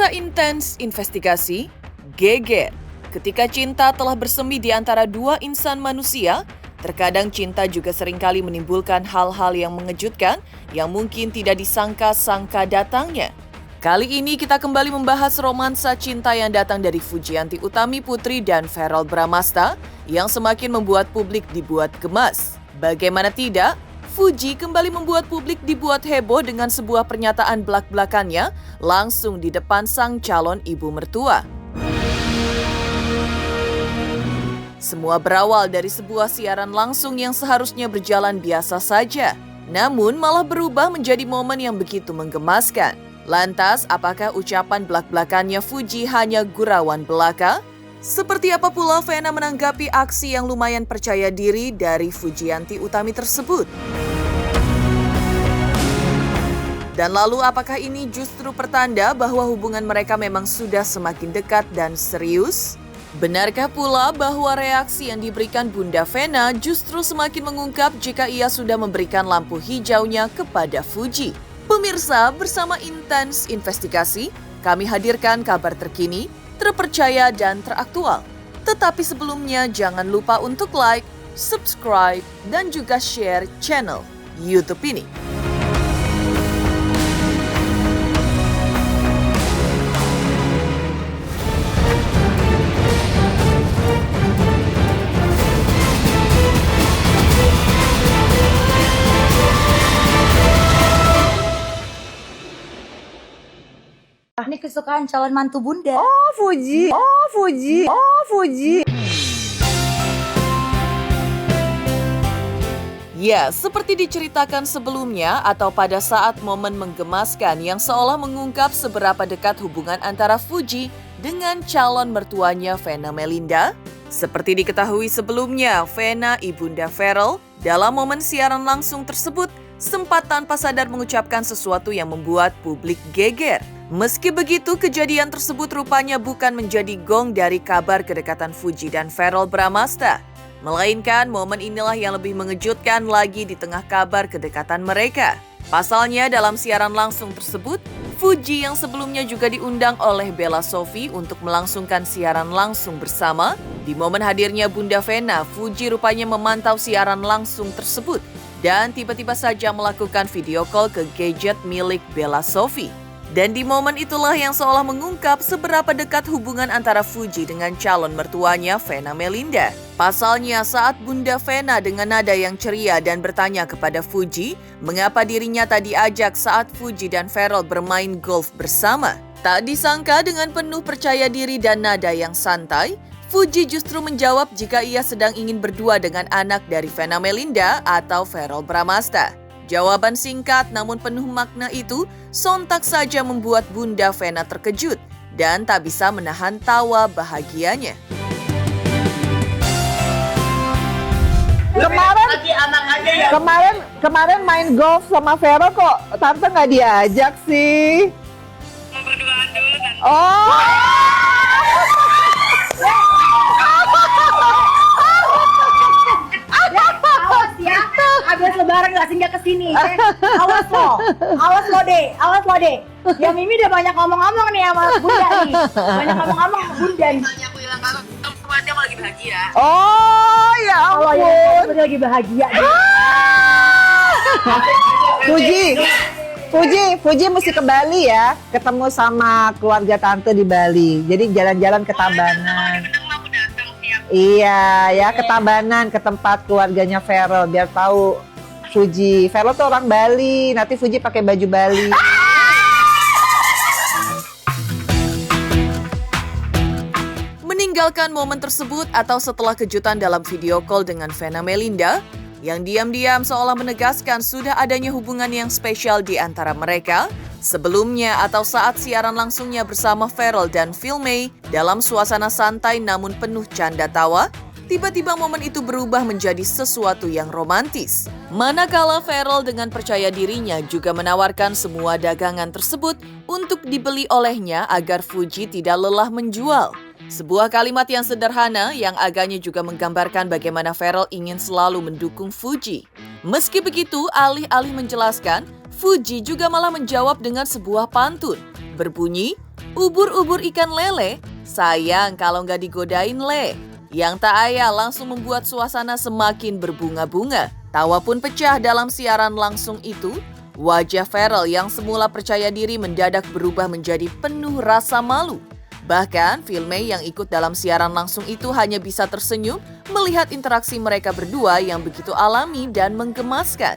Masa intens investigasi, geger. Ketika cinta telah bersemi di antara dua insan manusia, terkadang cinta juga seringkali menimbulkan hal-hal yang mengejutkan yang mungkin tidak disangka-sangka datangnya. Kali ini kita kembali membahas romansa cinta yang datang dari Fujianti Utami Putri dan Verrell Bramasta yang semakin membuat publik dibuat gemas. Bagaimana tidak, Fuji kembali membuat publik dibuat heboh dengan sebuah pernyataan belak-belakannya langsung di depan sang calon ibu mertua. Semua berawal dari sebuah siaran langsung yang seharusnya berjalan biasa saja, namun malah berubah menjadi momen yang begitu menggemaskan. Lantas, apakah ucapan belak-belakannya Fuji hanya gurauan belaka? Seperti apa pula Vena menanggapi aksi yang lumayan percaya diri dari Fujianti Utami tersebut? Dan lalu apakah ini justru pertanda bahwa hubungan mereka memang sudah semakin dekat dan serius? Benarkah pula bahwa reaksi yang diberikan Bunda Vena justru semakin mengungkap jika ia sudah memberikan lampu hijaunya kepada Fuji? Pemirsa, bersama Intens Investigasi, kami hadirkan kabar terkini, terpercaya dan teraktual. Tetapi sebelumnya jangan lupa untuk like, subscribe, dan juga share channel YouTube ini. Ini kesukaan calon mantu bunda. Oh Fuji. Ya, seperti diceritakan sebelumnya atau pada saat momen menggemaskan yang seolah mengungkap seberapa dekat hubungan antara Fuji dengan calon mertuanya Vena Melinda. Seperti diketahui sebelumnya, Vena ibunda Verrell dalam momen siaran langsung tersebut sempat tanpa sadar mengucapkan sesuatu yang membuat publik geger. Meski begitu, kejadian tersebut rupanya bukan menjadi gong dari kabar kedekatan Fuji dan Verrell Bramasta. Melainkan momen inilah yang lebih mengejutkan lagi di tengah kabar kedekatan mereka. Pasalnya dalam siaran langsung tersebut, Fuji yang sebelumnya juga diundang oleh Bella Sophie untuk melangsungkan siaran langsung bersama. Di momen hadirnya Bunda Vena, Fuji rupanya memantau siaran langsung tersebut dan tiba-tiba saja melakukan video call ke gadget milik Bella Sophie. Dan di momen itulah yang seolah mengungkap seberapa dekat hubungan antara Fuji dengan calon mertuanya Vena Melinda. Pasalnya saat Bunda Vena dengan nada yang ceria dan bertanya kepada Fuji mengapa dirinya tak diajak saat Fuji dan Verrell bermain golf bersama. Tak disangka dengan penuh percaya diri dan nada yang santai, Fuji justru menjawab jika ia sedang ingin berdua dengan anak dari Vena Melinda atau Verrell Bramasta. Jawaban singkat namun penuh makna itu sontak saja membuat Bunda Vena terkejut dan tak bisa menahan tawa bahagianya. Kemarin main golf sama Vero kok tante nggak diajak sih? Mau berduaan dulu kan? Oh. Awas ya, abis lebaran gak singgah kesini. Awas lo deh. Ya Mimi udah banyak ngomong-ngomong nih sama bunda nih. Banyak ngomong-ngomong sama bunda nih. Tanya aku hilang kalau semuanya mau lagi bahagia. Oh ya Allah ya, ampun. udah lagi bahagia. Fuji mesti ke Bali ya, ketemu sama keluarga tante di Bali. Jadi jalan-jalan ke Tabanan. Ketemu aku datang siap. Iya ya, ke Tabanan, ke tempat keluarganya Verrell biar tahu Fuji. Verrell tuh orang Bali, nanti Fuji pakai baju Bali. Meninggalkan momen tersebut atau setelah kejutan dalam video call dengan Vena Melinda, yang diam-diam seolah menegaskan sudah adanya hubungan yang spesial di antara mereka, sebelumnya atau saat siaran langsungnya bersama Verrell dan Filmay dalam suasana santai namun penuh canda tawa, tiba-tiba momen itu berubah menjadi sesuatu yang romantis. Manakala Verrell dengan percaya dirinya juga menawarkan semua dagangan tersebut untuk dibeli olehnya agar Fuji tidak lelah menjual. Sebuah kalimat yang sederhana yang agaknya juga menggambarkan bagaimana Verrell ingin selalu mendukung Fuji. Meski begitu, alih-alih menjelaskan, Fuji juga malah menjawab dengan sebuah pantun, berbunyi, Ubur-ubur ikan lele, sayang kalau nggak digodain le. Yang tak ayal langsung membuat suasana semakin berbunga-bunga. Tawa pun pecah dalam siaran langsung itu. Wajah Ferrell yang semula percaya diri mendadak berubah menjadi penuh rasa malu. Bahkan, Phil May yang ikut dalam siaran langsung itu hanya bisa tersenyum melihat interaksi mereka berdua yang begitu alami dan menggemaskan.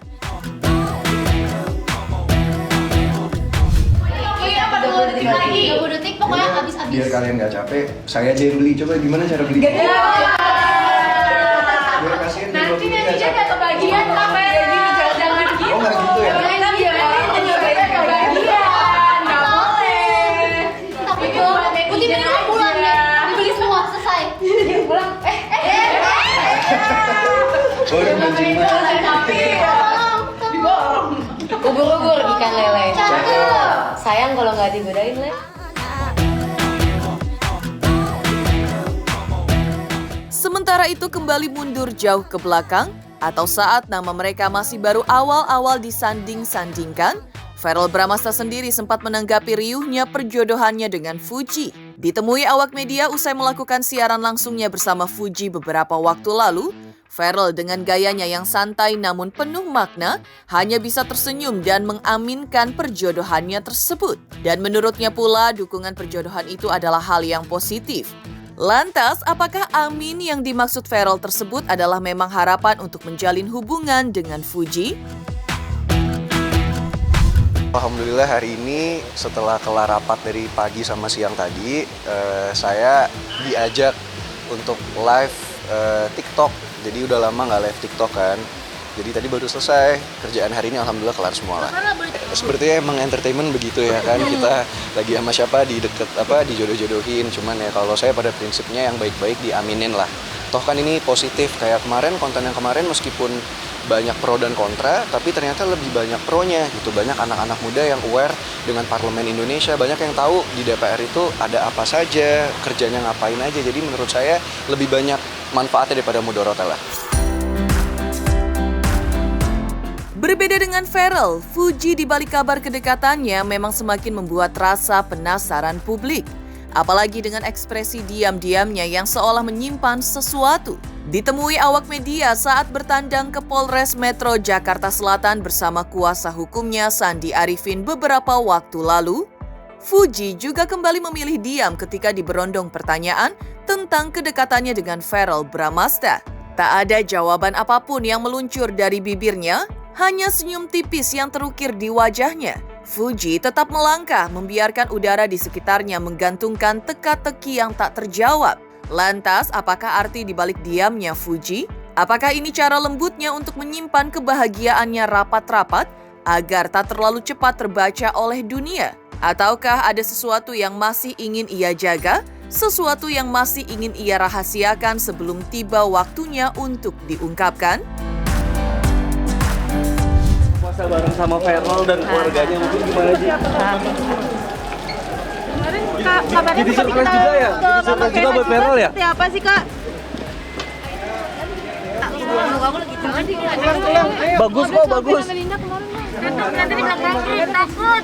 20 detik pokoknya habis-habis. Biar kalian nggak capek, saya aja yang beli. Coba gimana cara beli? Biar kasihan dia Nanti nggak netizen capek. gak kebagian apa ya? Jangan gitu. Oh nggak gitu ya? Nggak boleh. Tapi Putih mending pulang deh. Dibeli semua, selesai. Pulang. Baru menjimat. Ubur-ubur ikan lele. Sayang kalau nggak digodain, Le. Sementara itu kembali mundur jauh ke belakang, atau saat nama mereka masih baru awal-awal disanding-sandingkan, Ferrell Bramasta sendiri sempat menanggapi riuhnya perjodohannya dengan Fuji. Ditemui awak media usai melakukan siaran langsungnya bersama Fuji beberapa waktu lalu, Ferrell dengan gayanya yang santai namun penuh makna hanya bisa tersenyum dan mengaminkan perjodohannya tersebut. Dan menurutnya pula dukungan perjodohan itu adalah hal yang positif. Lantas, apakah amin yang dimaksud Ferrell tersebut adalah memang harapan untuk menjalin hubungan dengan Fuji? Alhamdulillah hari ini setelah kelar rapat dari pagi sama siang tadi, saya diajak untuk live TikTok. Jadi udah lama nggak live TikTok kan. Jadi tadi baru selesai kerjaan hari ini, alhamdulillah kelar semua lah. Sepertinya emang entertainment begitu ya kan, kita lagi sama siapa dijodoh-jodohin. Cuman ya kalau saya pada prinsipnya yang baik-baik diaminin lah. Toh kan ini positif, kayak kemarin konten yang kemarin meskipun banyak pro dan kontra, tapi ternyata lebih banyak pro-nya gitu. Banyak anak-anak muda yang aware dengan Parlemen Indonesia, banyak yang tahu di DPR itu ada apa saja, kerjanya ngapain aja. Jadi menurut saya lebih banyak manfaatnya daripada mudorotnya lah. Berbeda dengan Ferrell, Fuji di balik kabar kedekatannya memang semakin membuat rasa penasaran publik. Apalagi dengan ekspresi diam-diamnya yang seolah menyimpan sesuatu. Ditemui awak media saat bertandang ke Polres Metro Jakarta Selatan bersama kuasa hukumnya Sandi Arifin beberapa waktu lalu, Fuji juga kembali memilih diam ketika diberondong pertanyaan tentang kedekatannya dengan Ferrell Bramasta. Tak ada jawaban apapun yang meluncur dari bibirnya, hanya senyum tipis yang terukir di wajahnya. Fuji tetap melangkah membiarkan udara di sekitarnya menggantungkan teka-teki yang tak terjawab. Lantas, apakah arti dibalik diamnya Fuji? Apakah ini cara lembutnya untuk menyimpan kebahagiaannya rapat-rapat agar tak terlalu cepat terbaca oleh dunia? Ataukah ada sesuatu yang masih ingin ia jaga? Sesuatu yang masih ingin ia rahasiakan sebelum tiba waktunya untuk diungkapkan? Puasa bareng sama Ferrell dan keluarganya mungkin gimana sih? Kemarin kabarnya Jadi surprise juga ya? Jadi surprise juga buat Ferrell ya? Seperti apa sih Kak? Bagus kok, bagus. Nanti dibilang bangkrut, takut.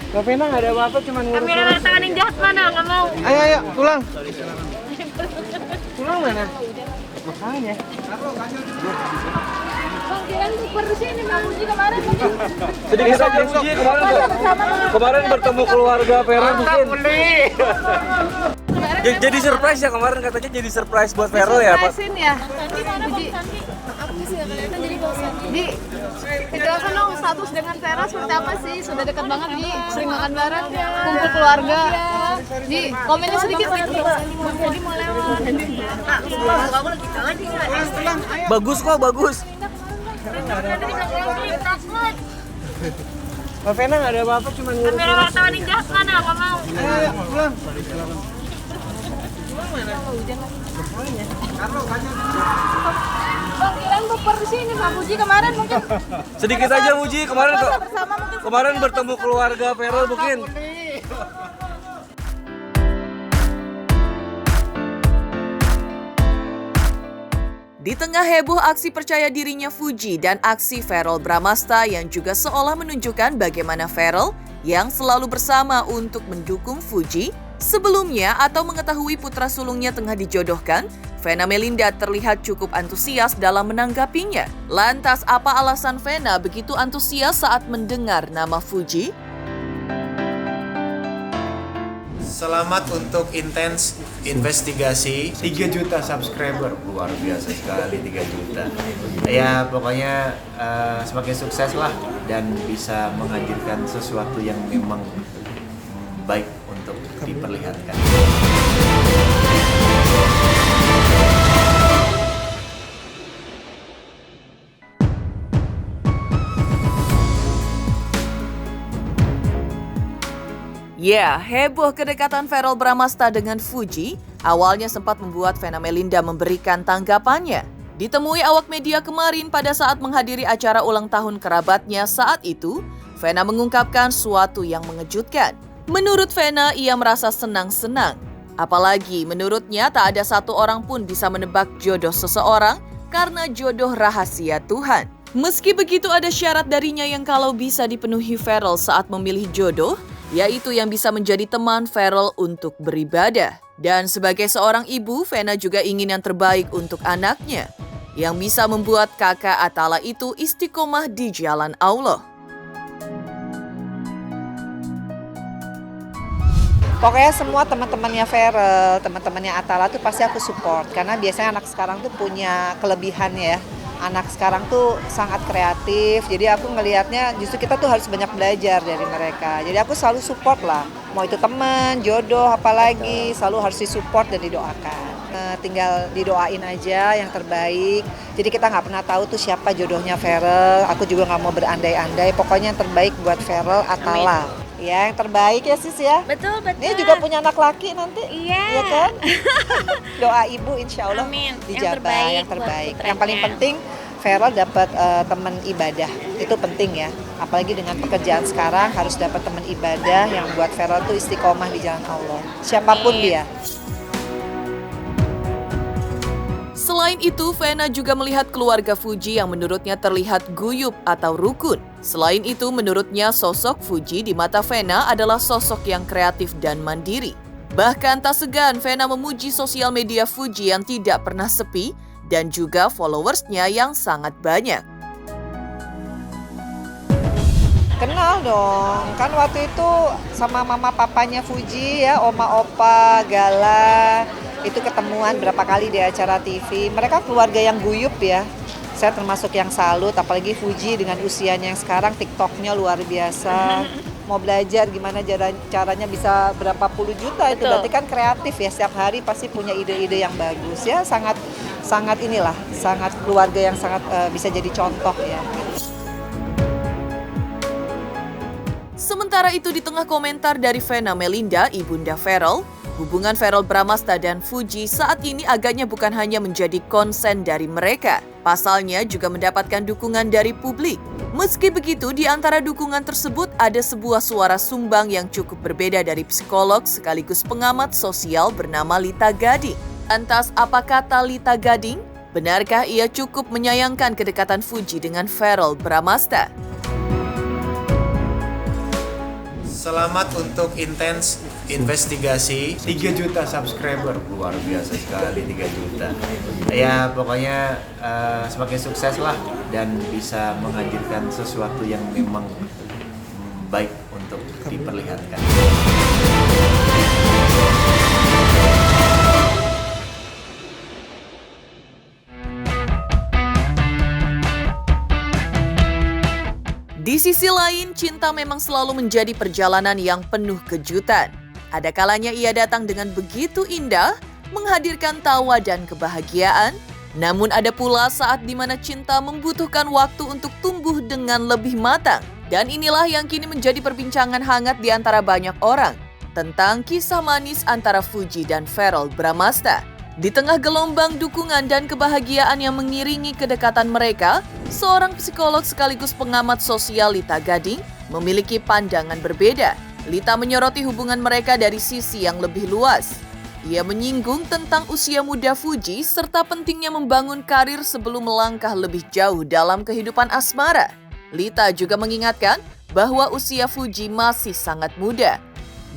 Kak Vena nggak ada apa-apa, cuma ngurus. Kamera tangan yang jahat mana? Nggak mau. Ayo, pulang. Pulang mana? Makanya. Sedikit aja Fuji kemarin bertemu keluarga Ferrell mungkin. Jadi surprise ya kemarin, katanya jadi surprise buat Ferrell ya Pak? Ya. Di kejelasan dong status dengan Vera seperti apa sih? Sudah dekat banget Ji, sering makan bareng, kumpul keluarga. Ji, komennya sedikit gitu. Jadi mau lewat. Bagus kok, bagus. Kak Vena nggak ada apa-apa, cuma ngurus. Kamera wartawan yang jahat mana? Nggak mau. Ayo, pulang. Bang Kiran buper di sini, Pak Fuji kemarin mungkin. Sedikit aja Fuji, kemarin bertemu keluarga Ferrell mungkin. Di tengah heboh aksi percaya dirinya Fuji dan aksi Ferrell Bramasta yang juga seolah menunjukkan bagaimana Ferrell yang selalu bersama untuk mendukung Fuji. Sebelumnya atau mengetahui putra sulungnya tengah dijodohkan, Vena Melinda terlihat cukup antusias dalam menanggapinya. Lantas apa alasan Vena begitu antusias saat mendengar nama Fuji? Selamat untuk intens investigasi 3 juta subscriber, luar biasa sekali 3 juta. Ya pokoknya semakin sukses lah dan bisa menghadirkan sesuatu yang memang baik untuk diperlihatkan. Ya, heboh kedekatan Verrell Bramasta dengan Fuji awalnya sempat membuat Vena Melinda memberikan tanggapannya. Ditemui awak media kemarin pada saat menghadiri acara ulang tahun kerabatnya saat itu, Vena mengungkapkan suatu yang mengejutkan. Menurut Vena, ia merasa senang-senang. Apalagi menurutnya tak ada satu orang pun bisa menebak jodoh seseorang karena jodoh rahasia Tuhan. Meski begitu ada syarat darinya yang kalau bisa dipenuhi Verrell saat memilih jodoh, yaitu yang bisa menjadi teman Verrell untuk beribadah. Dan sebagai seorang ibu, Vena juga ingin yang terbaik untuk anaknya, yang bisa membuat kakak Atala itu istiqomah di jalan Allah. Pokoknya semua teman-temannya Verrell, teman-temannya Atala tuh pasti aku support. Karena biasanya anak sekarang tuh punya kelebihan ya. Anak sekarang tuh sangat kreatif, jadi aku ngelihatnya justru kita tuh harus banyak belajar dari mereka. Jadi aku selalu support lah, mau itu teman, jodoh, apalagi selalu harus disupport dan didoakan. Tinggal didoain aja yang terbaik. Jadi kita nggak pernah tahu tuh siapa jodohnya Verrell. Aku juga nggak mau berandai-andai. Pokoknya yang terbaik buat Verrell Atala. Ya, yang terbaik ya sis ya. Betul. Dia juga punya anak laki nanti. Iya. Iya kan? Doa ibu insya Allah Amin. dijabah yang Yang terbaik. terbaik Yang paling buat penting Verrell dapat teman ibadah. Itu penting ya. Apalagi dengan pekerjaan sekarang harus dapat teman ibadah yang buat Verrell tuh istiqomah di jalan Allah. Siapapun dia. Selain itu, Vena juga melihat keluarga Fuji yang menurutnya terlihat guyup atau rukun. Selain itu, menurutnya sosok Fuji di mata Vena adalah sosok yang kreatif dan mandiri. Bahkan tak segan Vena memuji sosial media Fuji yang tidak pernah sepi dan juga followersnya yang sangat banyak. Kenal dong, kan waktu itu sama mama papanya Fuji ya, oma opa, Gala, itu ketemuan berapa kali di acara TV. Mereka keluarga yang guyup ya. Saya termasuk yang salut, apalagi Fuji dengan usianya yang sekarang TikToknya luar biasa. Mau belajar gimana caranya bisa berapa puluh juta itu. Berarti kan kreatif ya, setiap hari pasti punya ide-ide yang bagus ya. Sangat keluarga yang sangat bisa jadi contoh ya. Sementara itu di tengah komentar dari Vena Melinda, ibunda Verrell, hubungan Verrell Bramasta dan Fuji saat ini agaknya bukan hanya menjadi konsen dari mereka. Pasalnya juga mendapatkan dukungan dari publik. Meski begitu, di antara dukungan tersebut ada sebuah suara sumbang yang cukup berbeda dari psikolog sekaligus pengamat sosial bernama Lita Gading. Lantas, apa kata Lita Gading? Benarkah ia cukup menyayangkan kedekatan Fuji dengan Verrell Bramasta? Selamat untuk intens investigasi 3 juta subscriber, luar biasa sekali 3 juta. Ya pokoknya semakin sukses lah dan bisa menghadirkan sesuatu yang memang baik untuk diperlihatkan. Di sisi lain, cinta memang selalu menjadi perjalanan yang penuh kejutan. Ada kalanya ia datang dengan begitu indah, menghadirkan tawa dan kebahagiaan. Namun ada pula saat di mana cinta membutuhkan waktu untuk tumbuh dengan lebih matang. Dan inilah yang kini menjadi perbincangan hangat di antara banyak orang tentang kisah manis antara Fuji dan Verrell Bramasta. Di tengah gelombang dukungan dan kebahagiaan yang mengiringi kedekatan mereka, seorang psikolog sekaligus pengamat sosial Lita Gading memiliki pandangan berbeda. Lita menyoroti hubungan mereka dari sisi yang lebih luas. Ia menyinggung tentang usia muda Fuji serta pentingnya membangun karir sebelum melangkah lebih jauh dalam kehidupan asmara. Lita juga mengingatkan bahwa usia Fuji masih sangat muda.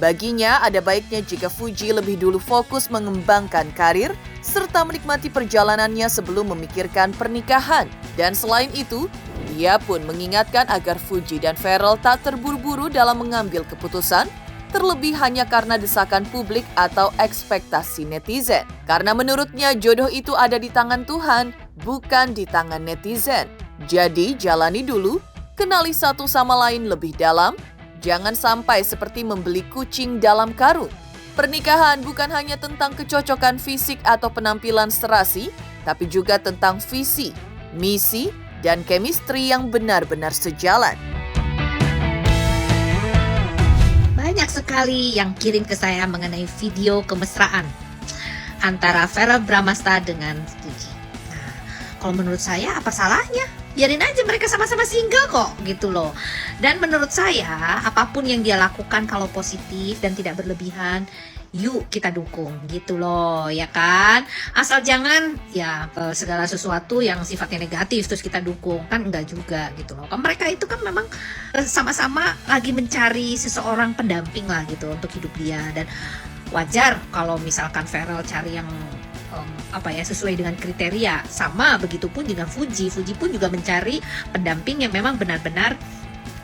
Baginya, ada baiknya jika Fuji lebih dulu fokus mengembangkan karir serta menikmati perjalanannya sebelum memikirkan pernikahan. Dan selain itu, dia pun mengingatkan agar Fuji dan Pharrell tak terburu-buru dalam mengambil keputusan, terlebih hanya karena desakan publik atau ekspektasi netizen. Karena menurutnya jodoh itu ada di tangan Tuhan, bukan di tangan netizen. Jadi jalani dulu, kenali satu sama lain lebih dalam, jangan sampai seperti membeli kucing dalam karung. Pernikahan bukan hanya tentang kecocokan fisik atau penampilan serasi, tapi juga tentang visi, misi, dan chemistry yang benar-benar sejalan. Banyak sekali yang kirim ke saya mengenai video kemesraan antara Pharrell Bramasta dengan Fuji. Nah, kalau menurut saya apa salahnya? Biarin aja mereka sama-sama single kok gitu loh. Dan menurut saya apapun yang dia lakukan kalau positif dan tidak berlebihan, yuk kita dukung gitu loh, ya kan? Asal jangan ya segala sesuatu yang sifatnya negatif terus kita dukung, kan enggak juga gitu loh. Kan mereka itu kan memang sama-sama lagi mencari seseorang pendamping lah gitu untuk hidup dia, dan wajar kalau misalkan Pharrell cari yang sesuai dengan kriteria. Sama begitupun dengan Fuji pun juga mencari pendamping yang memang benar-benar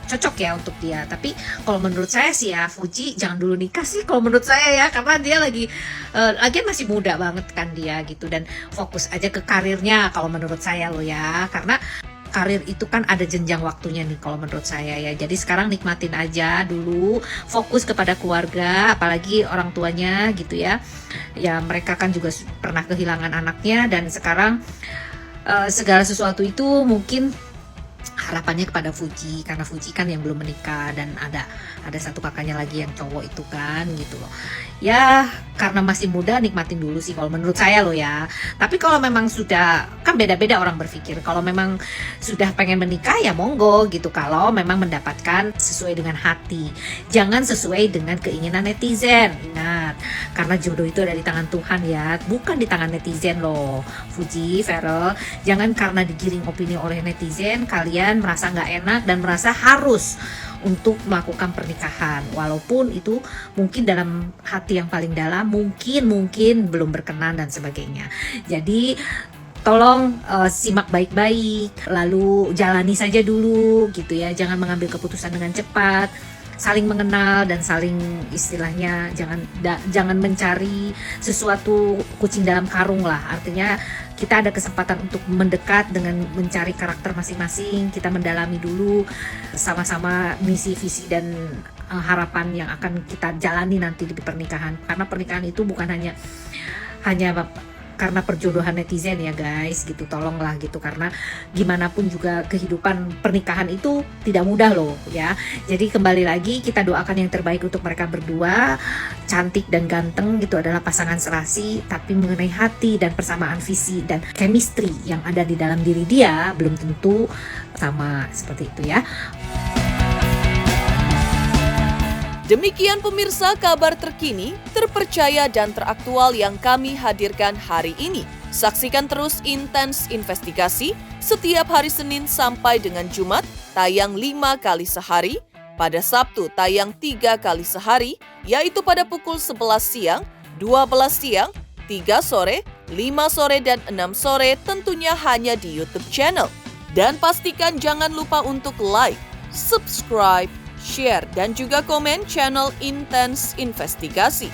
cocok ya untuk dia. Tapi kalau menurut saya sih ya, Fuji jangan dulu nikah sih kalau menurut saya ya, karena dia lagian masih muda banget kan dia gitu, dan fokus aja ke karirnya kalau menurut saya loh ya, karena karir itu kan ada jenjang waktunya nih kalau menurut saya ya. Jadi sekarang nikmatin aja dulu, fokus kepada keluarga, apalagi orang tuanya gitu ya. Ya mereka kan juga pernah kehilangan anaknya, dan sekarang segala sesuatu itu mungkin harapannya kepada Fuji, karena Fuji kan yang belum menikah, dan ada satu kakaknya lagi yang cowok itu kan gitu loh. Ya karena masih muda nikmatin dulu sih kalau menurut saya loh ya. Tapi kalau memang sudah, kan beda-beda orang berpikir. Kalau memang sudah pengen menikah ya monggo gitu, kalau memang mendapatkan sesuai dengan hati, jangan sesuai dengan keinginan netizen. Ingat, karena jodoh itu ada di tangan Tuhan ya, bukan di tangan netizen loh. Fuji, Pharrell, jangan karena digiring opini oleh netizen kalian merasa nggak enak dan merasa harus untuk melakukan pernikahan, walaupun itu mungkin dalam hati yang paling dalam mungkin belum berkenan dan sebagainya. Jadi tolong simak baik-baik, lalu jalani saja dulu gitu ya, jangan mengambil keputusan dengan cepat. Saling mengenal dan saling istilahnya jangan mencari sesuatu kucing dalam karung lah. Artinya kita ada kesempatan untuk mendekat dengan mencari karakter masing-masing, kita mendalami dulu sama-sama misi, visi, dan harapan yang akan kita jalani nanti di pernikahan. Karena pernikahan itu bukan hanya karena perjodohan netizen ya guys gitu, tolonglah gitu, karena gimana pun juga kehidupan pernikahan itu tidak mudah loh ya. Jadi kembali lagi kita doakan yang terbaik untuk mereka berdua, cantik dan ganteng gitu adalah pasangan serasi, tapi mengenai hati dan persamaan visi dan chemistry yang ada di dalam diri dia belum tentu sama seperti itu ya. Demikian pemirsa kabar terkini, terpercaya dan teraktual yang kami hadirkan hari ini. Saksikan terus Intens Investigasi setiap hari Senin sampai dengan Jumat, tayang 5 kali sehari. Pada Sabtu tayang 3 kali sehari, yaitu pada pukul 11 siang, 12 siang, 3 sore, 5 sore, dan 6 sore, tentunya hanya di YouTube channel. Dan pastikan jangan lupa untuk like, subscribe, share, dan juga komen channel Intens Investigasi.